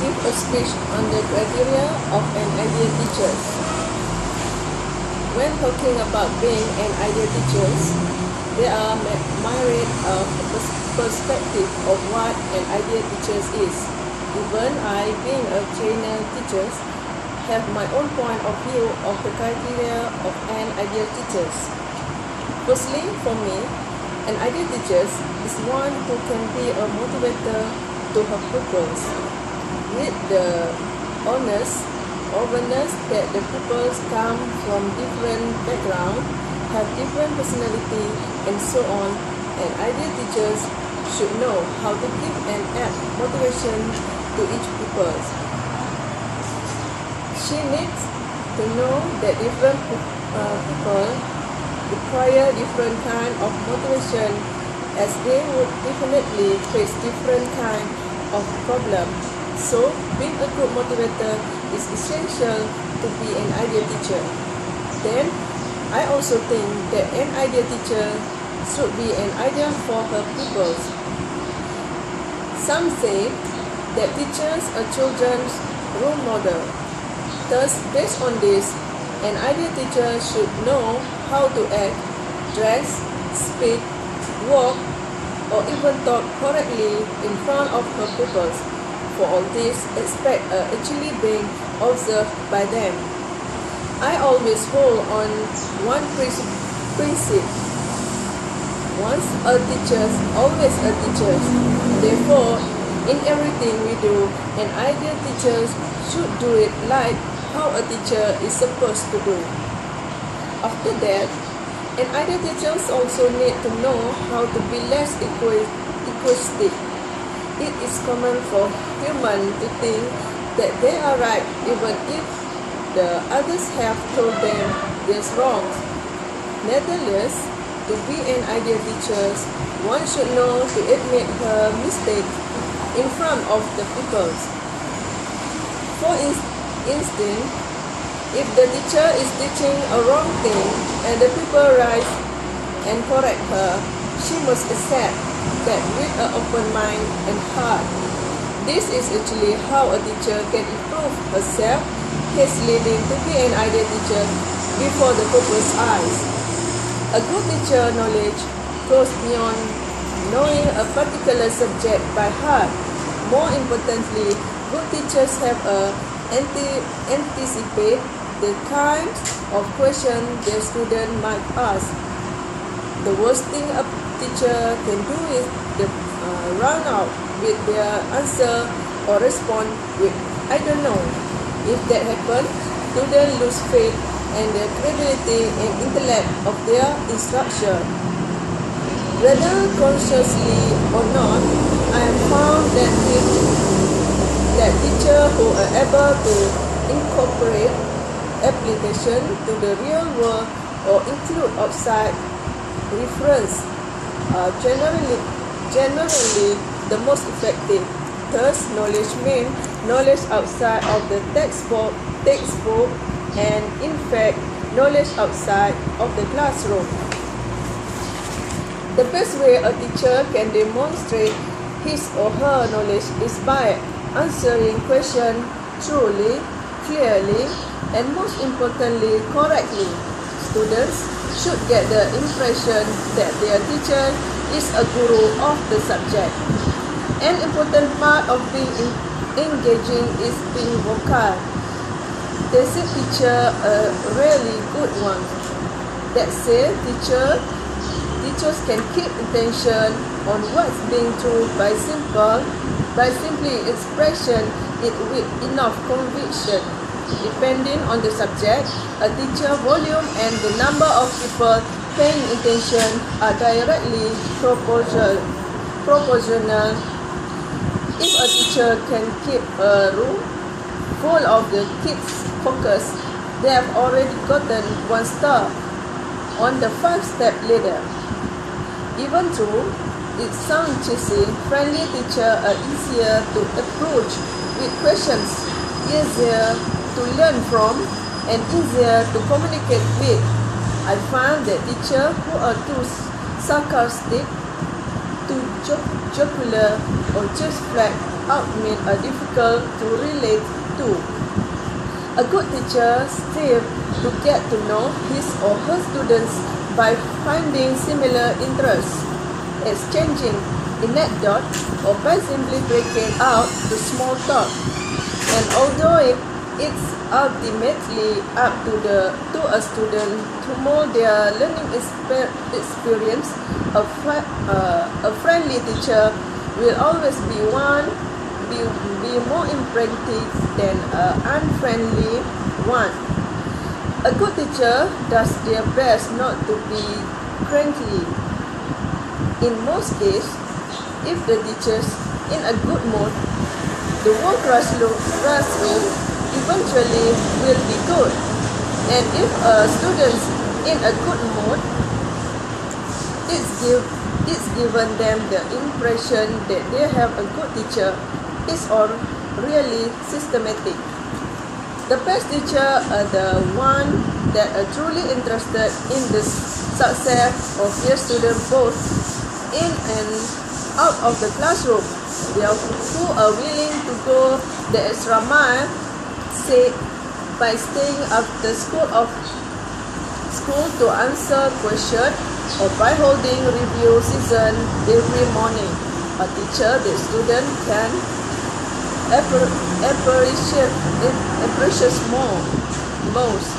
give a speech on the criteria of an ideal teacher. When talking about being an ideal teacher, there are myriad of perspective of what an ideal teacher is. Even I, being a trainer teacher, have my own point of view of the criteria of an ideal teacher. Firstly, for me, an ideal teacher is one who can be a motivator to her pupils, with the awareness that the pupils come from different backgrounds, have different personality, and so on. And ideal teachers should know how to give and add motivation to each pupil. She needs to know that different people require different kind of motivation, as they would definitely face different kind of problem. So, being a good motivator is essential to be an ideal teacher. Then, I also think that an ideal teacher should be an ideal for her pupils. Some say that teachers are children's role model. Thus, based on this, an ideal teacher should know how to act, dress, speak, walk, or even talk correctly in front of her pupils. For all these aspects are actually being observed by them. I always hold on one principle. Once a teacher, always a teacher. Therefore, in everything we do, an ideal teacher should do it like how a teacher is supposed to do. After that, an ideal teacher also need to know how to be less egoistic. It is common for humans to think that they are right even if the others have told them they're wrong. Nevertheless, to be an ideal teacher, one should know to admit her mistake in front of the people. For instance, if the teacher is teaching a wrong thing and the people rise and correct her, she must accept that with an open mind and heart. This is actually how a teacher can improve herself, hence leading to be an ideal teacher before the pupil's eyes. A good teacher knowledge goes beyond knowing a particular subject by heart. More importantly, good teachers have anticipate the kinds of questions their student might ask. The worst thing a teacher can do is run out with their answer or respond with "I don't know." If that happens, students lose faith and the credibility and intellect of their instruction. Whether consciously or not, I have found that teachers who are able to incorporate application to the real world or include outside reference are generally the most effective. Thus, knowledge means knowledge outside of the textbook and in fact knowledge outside of the classroom. The best way a teacher can demonstrate his or her knowledge is by answering questions truly, clearly, and most importantly, correctly. Students should get the impression that their teacher is a guru of the subject. An important part of being engaging is being vocal. They say teacher a really good one. That said, teachers can keep attention on what's being told by simply expression it with enough conviction. Depending on the subject, a teacher volume and the number of people paying attention are directly proportional. If a teacher can keep a room full of the kids focused, they have already gotten 1 star on the 5-step ladder. Even though it sounds cheesy, friendly teachers are easier to approach with questions, easier to learn from, and easier to communicate with. I found that teachers who are too sarcastic, too jocular, or just flat admit are difficult to relate to. A good teacher strives to get to know his or her students by finding similar interests, exchanging anecdotes, or by simply breaking out to small talk. And although it's ultimately up to a student to mold their learning experience, a friendly teacher will always be more impactful than an unfriendly one. A good teacher does their best not to be cranky. In most cases, if the teacher's in a good mood, the whole classroom eventually will be good. And if a student's in a good mood, it's given them the impression that they have a good teacher is all really systematic. The best teacher are the one that are truly interested in the success of their students both in and out of the classroom. They are who are willing to go the extra mile, say by staying after school to answer questions or by holding review season every morning. A teacher the student can appreciate most.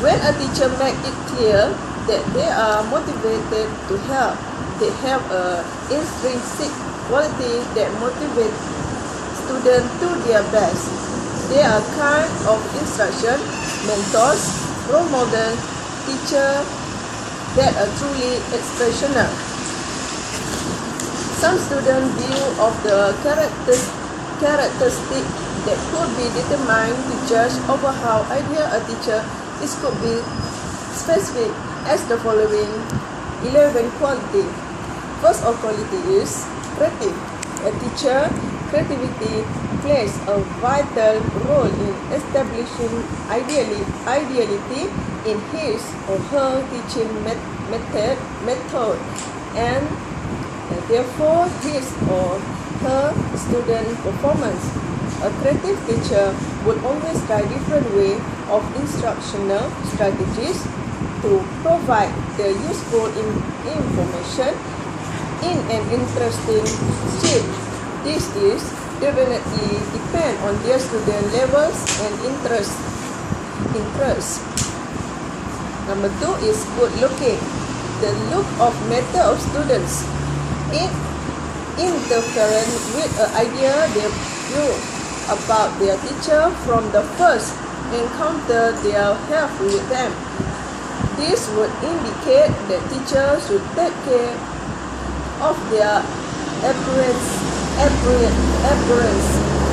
When a teacher makes it clear that they are motivated to help, they have an intrinsic quality that motivates students to their best. They are kind of instruction, mentors, role model, teachers that are truly exceptional. Some students' view of the characteristic that could be determined to judge over how ideal a teacher is could be specific as the following 11 qualities. First of quality is creative. A teacher creativity plays a vital role in establishing ideality in his or her teaching method and therefore his or her student performance. A creative teacher would always try different ways of instructional strategies to provide the useful information in an interesting shape. This is definitely depend on their student levels and interests. Number 2 is good looking. The look of matter of students. It interference with an idea they view about their teacher from the first encounter they have with them. This would indicate that teachers should take care of their appearance,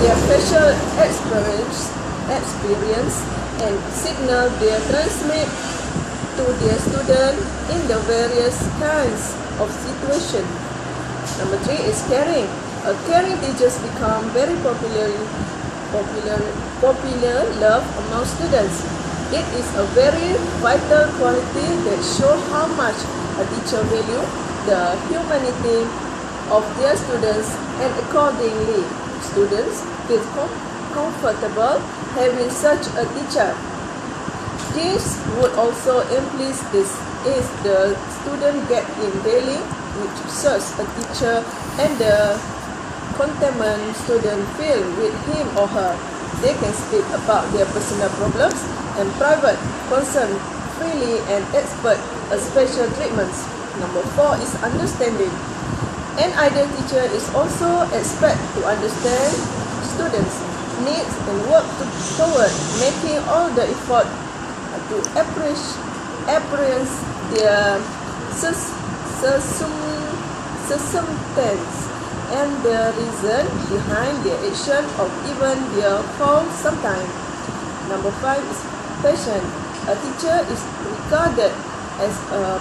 their facial experience, and signal they transmit to their students in the various kinds of situations. Number 3 is caring. A caring teachers become very popular loved among students. It is a very vital quality that shows how much a teacher values the humanity of their students, and accordingly, students feel comfortable having such a teacher. This would also imply this if the student get in dealing with such a teacher and the contaminant student feel with him or her. They can speak about their personal problems and private concern freely and expect a special treatments. Number 4 is understanding. An ideal teacher is also expected to understand students' needs and work toward making all the effort to appraise their circumstance and the reason behind their action or even their fault sometimes. Number 5 is passion. A teacher is regarded as a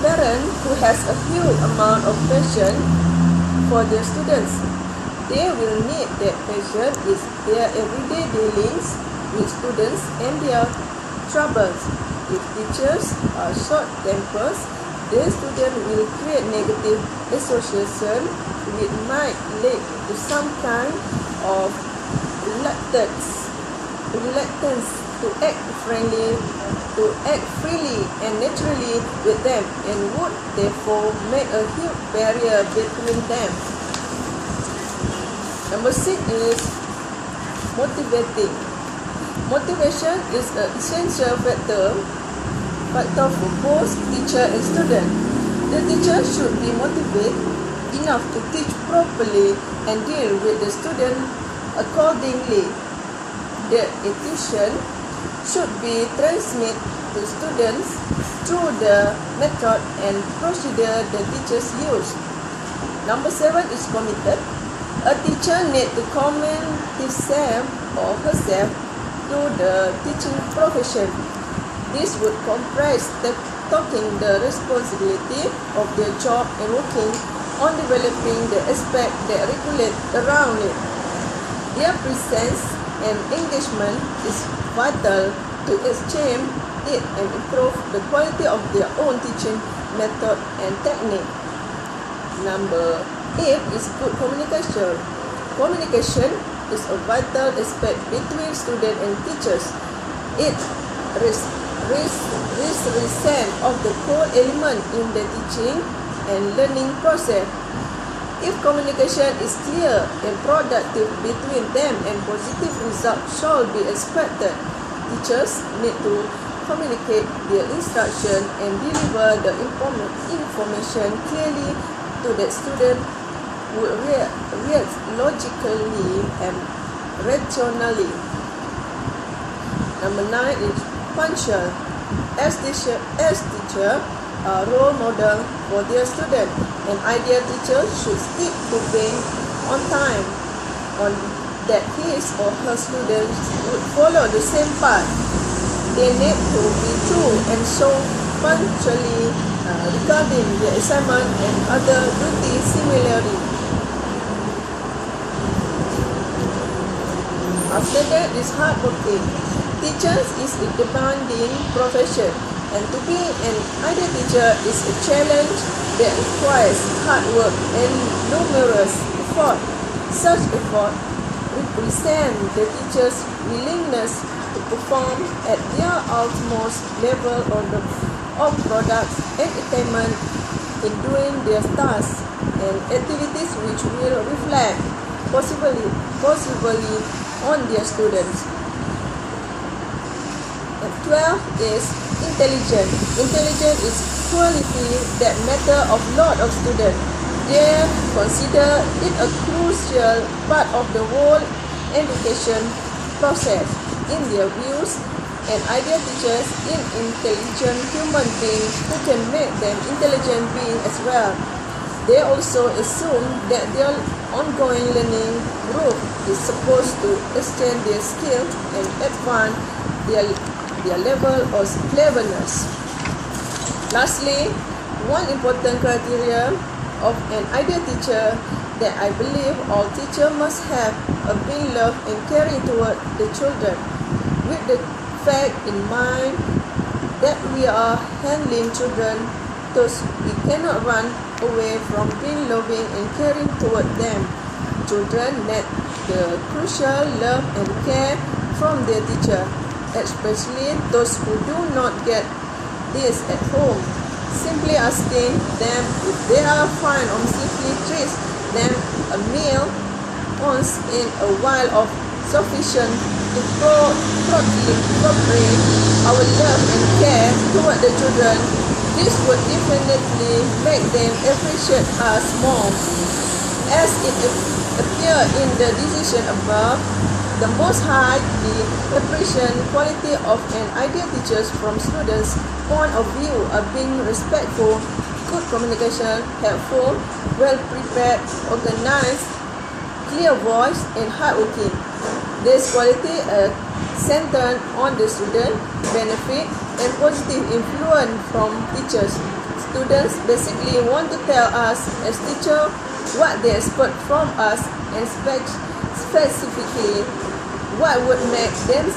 parent who has a huge amount of passion for their students. They will need that passion in their everyday dealings with students and their troubles. If teachers are short-tempered, their students will create negative association it might lead to some kind of reluctance to act freely and naturally with them, and would therefore make a huge barrier between them. Number 6 is motivating. Motivation is an essential factor for both teacher and student. The teacher should be motivated enough to teach properly and deal with the student accordingly. The education should be transmitted to students through the method and procedure the teachers use. Number 7 is committed. A teacher needs to commit himself or herself to the teaching profession. This would comprise taking the responsibility of their job and working on developing the aspects that regulate around it. Their presence and engagement is vital to exchange it and improve the quality of their own teaching method and technique. Number 8 is good communication. Communication is a vital aspect between students and teachers. It represents of the core element in the teaching and learning process. If communication is clear and productive between them and positive results shall be expected, teachers need to communicate their instruction and deliver the information clearly to the student who react logically and rationally. Number 9 is punctual. As teacher, a role model for their student. An ideal teacher should stick to being on time, on that his or her students would follow the same path. They need to be true and show punctually regarding their assignment and other duties similarly. After that is hardworking. Teachers is a demanding profession, and to be an ideal teacher is a challenge that requires hard work and numerous effort. Such effort represent the teacher's willingness to perform at their utmost level of products and attainment in doing their tasks and activities which will reflect possibly on their students. And 12 is intelligent. Intelligence is quality that matter of lot of students. They consider it a crucial part of the whole education process. In their views, an ideal teachers in intelligent human beings who can make them intelligent beings as well. They also assume that their ongoing learning group is supposed to extend their skill and advance their level of cleverness. Lastly, one important criteria of an ideal teacher that I believe all teachers must have a being love and caring toward the children, with the fact in mind that we are handling children, thus we cannot run away from being loving and caring toward them. Children need the crucial love and care from their teacher, especially those who do not get this at home. Simply asking them if they are fine or simply treat them a meal once in a while of sufficient to portray our love and care toward the children. This would definitely make them appreciate us more. As it appears in the decision above, the Most High appreciate quality of an ideal teacher from students' point of view of being respectful, good communication, helpful, well prepared, organized, clear voice, and hardworking. This quality are centered on the student benefit and positive influence from teachers. Students basically want to tell us as teachers what they expect from us and specifically what would make them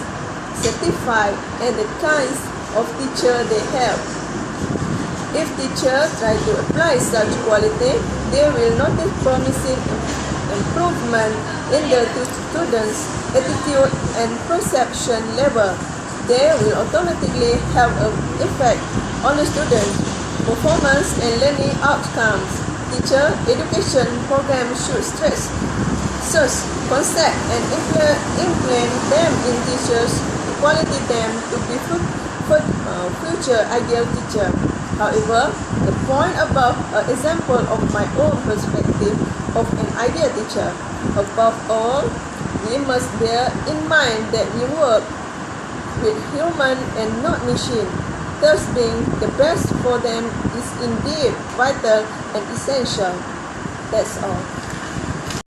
satisfied and the kinds of teacher they have. If teachers try to apply such quality, they will notice promising improvement in the students' attitude and perception level. They will automatically have an effect on the students' performance and learning outcomes. Teacher education programs should stress such concepts and implement them in teachers to quality them to be future ideal teacher. However, the point above an example of my own perspective of an ideal teacher. Above all, we must bear in mind that we work with human and not machine. Thus, being the best for them is indeed vital and essential. That's all.